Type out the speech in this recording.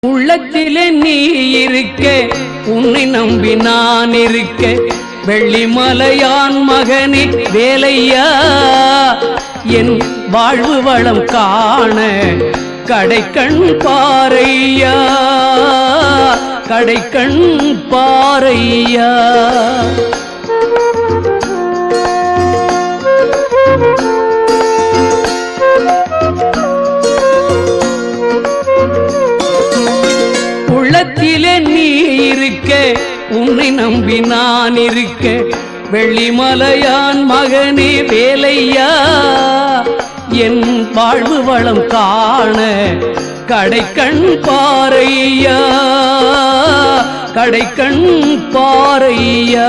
உள்ளத்திலே நீ இருக்க, உன்னை நம்பி நான் இருக்க, வெள்ளிமலையான் மகனே வேலையா, என் வாழ்வு வளம் காண கடைக்கண் பாரையா, கடைக்கண் பாரையா. உள்ளத்திலே நீ இருக்க, உன்னை நம்பி நான் இருக்க, வெள்ளிமலையான் மகனே வேலையா, என் வாழ்வு வளம் காண கடைக்கண் பாரையா, கடைக்கண் பாரையா.